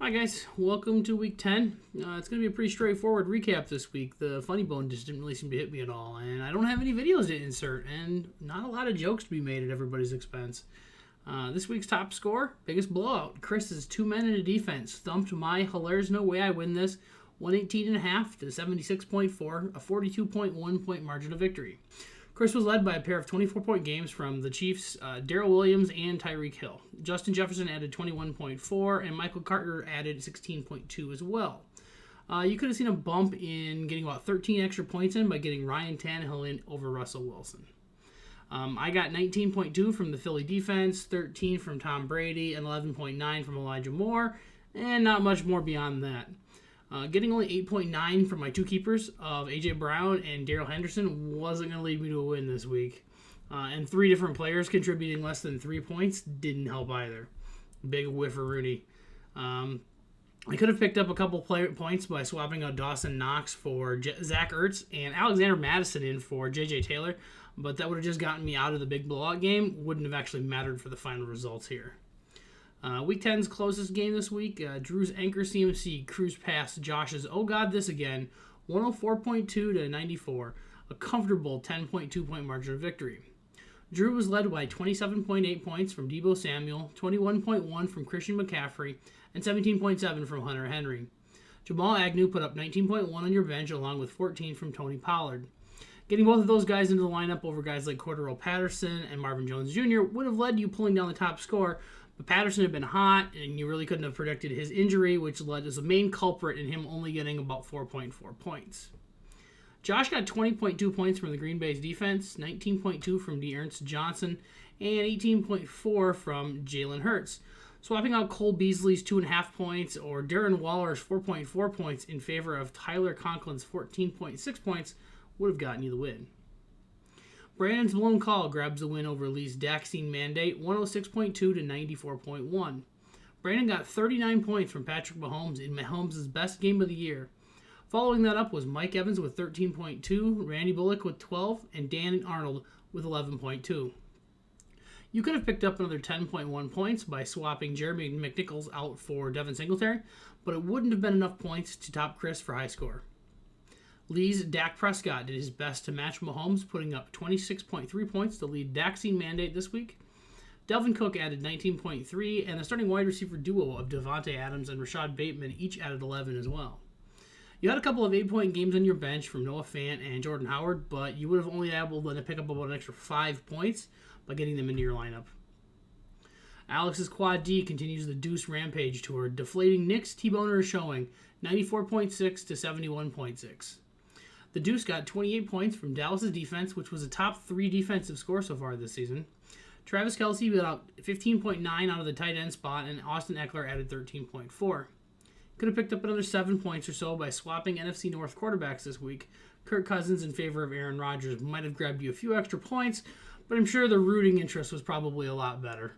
Hi guys, welcome to week 10. It's going to be a pretty straightforward recap this week. The funny bone just didn't really seem to hit me at all, and I don't have any videos to insert, and not a lot of jokes to be made at everybody's expense. This week's top score, biggest blowout. Chris's two men in a defense thumped my hilarious no way I win this 118.5 to 76.4, a 42.1 point margin of victory. Chris was led by a pair of 24-point games from the Chiefs, Darrell Williams and Tyreek Hill. Justin Jefferson added 21.4, and Michael Carter added 16.2 as well. You could have seen a bump in getting about 13 extra points in by getting Ryan Tannehill in over Russell Wilson. I got 19.2 from the Philly defense, 13 from Tom Brady, and 11.9 from Elijah Moore, and not much more beyond that. Getting only 8.9 from my two keepers of A.J. Brown and Darrell Henderson wasn't going to lead me to a win this week. And three different players contributing less than 3 points didn't help either. Big whiff for Rooney. I could have picked up a couple points by swapping out Dawson Knox for Zach Ertz and Alexander Madison in for J.J. Taylor, but that would have just gotten me out of the big blowout game. Wouldn't have actually mattered for the final results here. Week 10's closest game this week, Drew's Anchor CMC cruised past Josh's Oh God This Again, 104.2 to 94, a comfortable 10.2 point margin of victory. Drew was led by 27.8 points from Deebo Samuel, 21.1 from Christian McCaffrey, and 17.7 from Hunter Henry. Jamal Agnew put up 19.1 on your bench along with 14 from Tony Pollard. Getting both of those guys into the lineup over guys like Cordero Patterson and Marvin Jones Jr. would have led you pulling down the top score, but Patterson had been hot, and you really couldn't have predicted his injury, which led as the main culprit in him only getting about 4.4 points. Josh got 20.2 points from the Green Bay's defense, 19.2 from D'Ernest Johnson, and 18.4 from Jalen Hurts. Swapping out Cole Beasley's 2.5 points or Darren Waller's 4.4 points in favor of Tyler Conklin's 14.6 points would have gotten you the win. Brandon's blown call grabs the win over Lee's Daxine mandate, 106.2 to 94.1. Brandon got 39 points from Patrick Mahomes in Mahomes' best game of the year. Following that up was Mike Evans with 13.2, Randy Bullock with 12, and Dan Arnold with 11.2. You could have picked up another 10.1 points by swapping Jeremy McNichols out for Devin Singletary, but it wouldn't have been enough points to top Chris for high score. Lee's Dak Prescott did his best to match Mahomes, putting up 26.3 points to lead Daxine mandate this week. Delvin Cook added 19.3, and the starting wide receiver duo of Devontae Adams and Rashad Bateman each added 11 as well. You had a couple of 8-point games on your bench from Noah Fant and Jordan Howard, but you would have only been able to pick up about an extra 5 points by getting them into your lineup. Alex's Quad D continues the Deuce Rampage tour, deflating Nick's T-Boner showing 94.6 to 71.6. The Deuce got 28 points from Dallas' defense, which was a top 3 defensive score so far this season. Travis Kelce got 15.9 out of the tight end spot, and Austin Eckler added 13.4. Could have picked up another 7 points or so by swapping NFC North quarterbacks this week. Kirk Cousins in favor of Aaron Rodgers might have grabbed you a few extra points, but I'm sure the rooting interest was probably a lot better.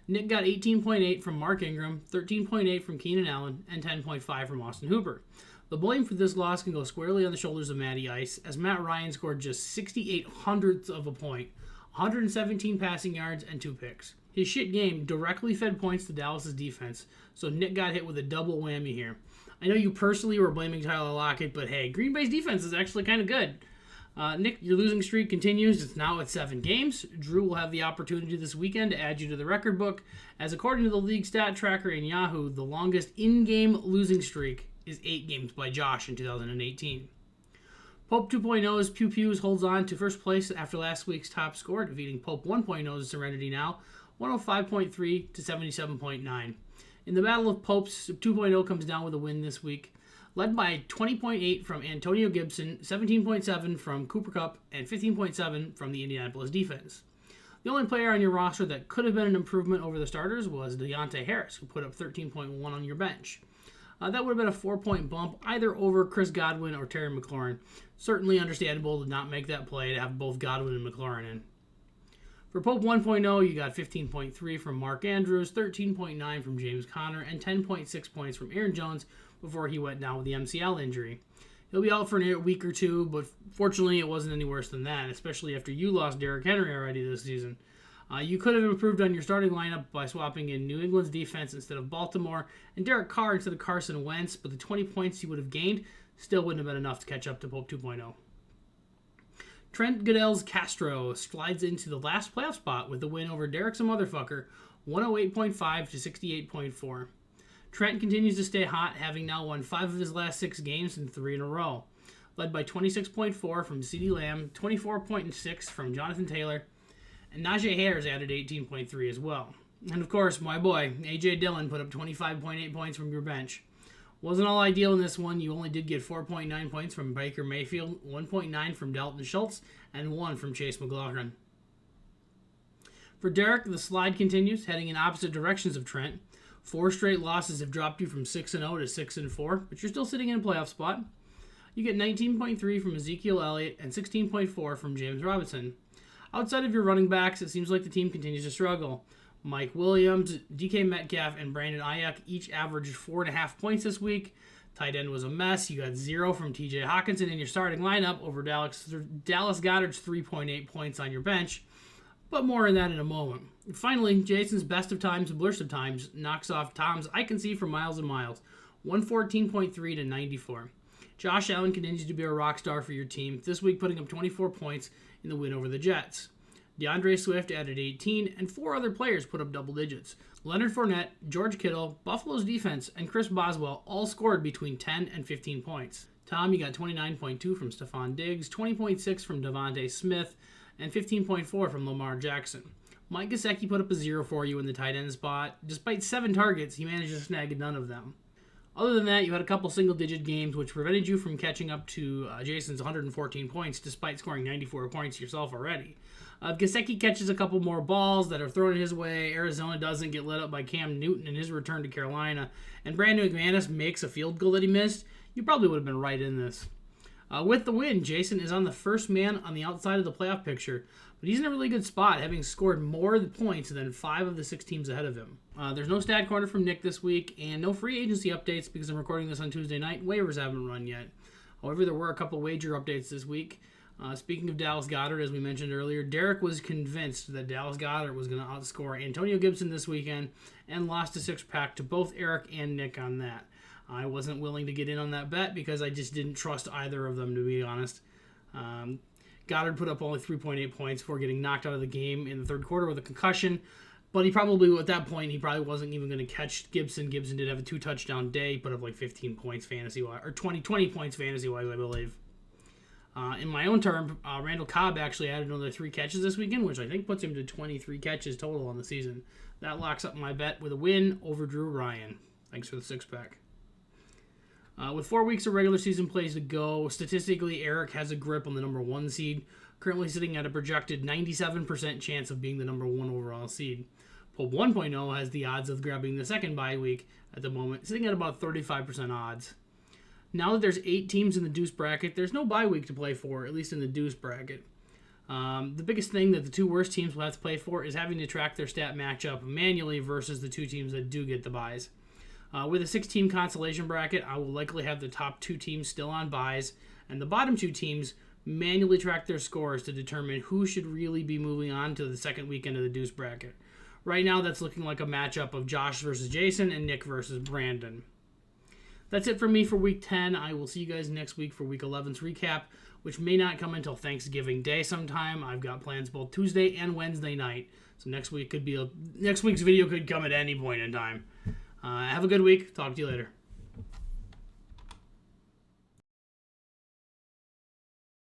Nick got 18.8 from Mark Ingram, 13.8 from Keenan Allen, and 10.5 from Austin Hooper. The blame for this loss can go squarely on the shoulders of Matty Ice, as Matt Ryan scored just 68 hundredths of a point, 117 passing yards, and 2 picks. His shit game directly fed points to Dallas' defense, so Nick got hit with a double whammy here. I know you personally were blaming Tyler Lockett, but hey, Green Bay's defense is actually kind of good. Nick, your losing streak continues. It's now at 7 games. Drew will have the opportunity this weekend to add you to the record book, as according to the league stat tracker in Yahoo, the longest in-game losing streak is 8 games by Josh in 2018. Pope 2.0's Pew Pews holds on to first place after last week's top score, defeating Pope 1.0's Serenity Now, 105.3 to 77.9. In the Battle of Popes, 2.0 comes down with a win this week, led by 20.8 from Antonio Gibson, 17.7 from Cooper Kupp, and 15.7 from the Indianapolis defense. The only player on your roster that could have been an improvement over the starters was Deontay Harris, who put up 13.1 on your bench. That would have been a 4-point bump either over Chris Godwin or Terry McLaurin. Certainly understandable to not make that play to have both Godwin and McLaurin in. For Pope 1.0, you got 15.3 from Mark Andrews, 13.9 from James Conner, and 10.6 points from Aaron Jones before he went down with the MCL injury. He'll be out for a week or two, but fortunately it wasn't any worse than that, especially after you lost Derrick Henry already this season. You could have improved on your starting lineup by swapping in New England's defense instead of Baltimore and Derek Carr instead of Carson Wentz, but the 20 points you would have gained still wouldn't have been enough to catch up to Pope 2.0. Trent Goodell's Castro slides into the last playoff spot with the win over Derek's a motherfucker, 108.5 to 68.4. Trent continues to stay hot, having now won 5 of his last 6 games and 3 in a row, led by 26.4 from CeeDee Lamb, 24.6 from Jonathan Taylor, and Najee Harris added 18.3 as well. And of course, my boy, A.J. Dillon put up 25.8 points from your bench. Wasn't all ideal in this one. You only did get 4.9 points from Baker Mayfield, 1.9 from Dalton Schultz, and 1 from Chase McLaughlin. For Derek, the slide continues, heading in opposite directions of Trent. 4 straight losses have dropped you from 6-0 to 6-4, but you're still sitting in a playoff spot. You get 19.3 from Ezekiel Elliott and 16.4 from James Robinson. Outside of your running backs, it seems like the team continues to struggle. Mike Williams, DK Metcalf, and Brandon Ayuk each averaged 4.5 points this week. Tight end was a mess. You got 0 from TJ Hawkinson in your starting lineup over Dallas Goedert's 3.8 points on your bench. But more on that in a moment. Finally, Jason's best of times and worst of times knocks off Tom's I Can See for Miles and Miles, 114.3 to 94. Josh Allen continues to be a rock star for your team, this week putting up 24 points in the win over the Jets. DeAndre Swift added 18, and 4 other players put up double digits. Leonard Fournette, George Kittle, Buffalo's defense, and Chris Boswell all scored between 10 and 15 points. Tom, you got 29.2 from Stephon Diggs, 20.6 from Devontae Smith, and 15.4 from Lamar Jackson. Mike Gesicki put up a 0 for you in the tight end spot. Despite 7 targets, he managed to snag none of them. Other than that, you had a couple single-digit games, which prevented you from catching up to Jason's 114 points, despite scoring 94 points yourself already. Gesicki catches a couple more balls that are thrown his way. Arizona doesn't get lit up by Cam Newton in his return to Carolina. And Brandon McManus makes a field goal that he missed. You probably would have been right in this. With the win, Jason is on the first man on the outside of the playoff picture. But he's in a really good spot, having scored more points than 5 of the 6 teams ahead of him. There's no stat corner from Nick this week, and no free agency updates because I'm recording this on Tuesday night. Waivers haven't run yet. However, there were a couple wager updates this week. Speaking of Dallas Goedert, as we mentioned earlier, Derek was convinced that Dallas Goedert was going to outscore Antonio Gibson this weekend and lost a 6-pack to both Eric and Nick on that. I wasn't willing to get in on that bet because I just didn't trust either of them, to be honest. Goddard put up only 3.8 points before getting knocked out of the game in the third quarter with a concussion. But he probably, at that point, he probably wasn't even going to catch Gibson. Gibson did have a 2-touchdown day. He put up like 15 points fantasy-wise, or 20 points fantasy-wise, I believe. In my own term, Randall Cobb actually added another 3 catches this weekend, which I think puts him to 23 catches total on the season. That locks up my bet with a win over Drew Ryan. Thanks for the 6-pack. With 4 weeks of regular season plays to go, statistically, Eric has a grip on the number 1 seed, currently sitting at a projected 97% chance of being the number 1 overall seed. Pope 1.0 has the odds of grabbing the second bye week at the moment, sitting at about 35% odds. Now that there's 8 teams in the deuce bracket, there's no bye week to play for, at least in the deuce bracket. The biggest thing that the 2 worst teams will have to play for is having to track their stat matchup manually versus the 2 teams that do get the byes. With a 6-team consolation bracket, I will likely have the top 2 teams still on byes, and the bottom 2 teams manually track their scores to determine who should really be moving on to the second weekend of the deuce bracket. Right now, that's looking like a matchup of Josh versus Jason and Nick versus Brandon. That's it for me for Week 10. I will see you guys next week for Week 11's recap, which may not come until Thanksgiving Day sometime. I've got plans both Tuesday and Wednesday night, so next week's video could come at any point in time. Have a good week. Talk to you later.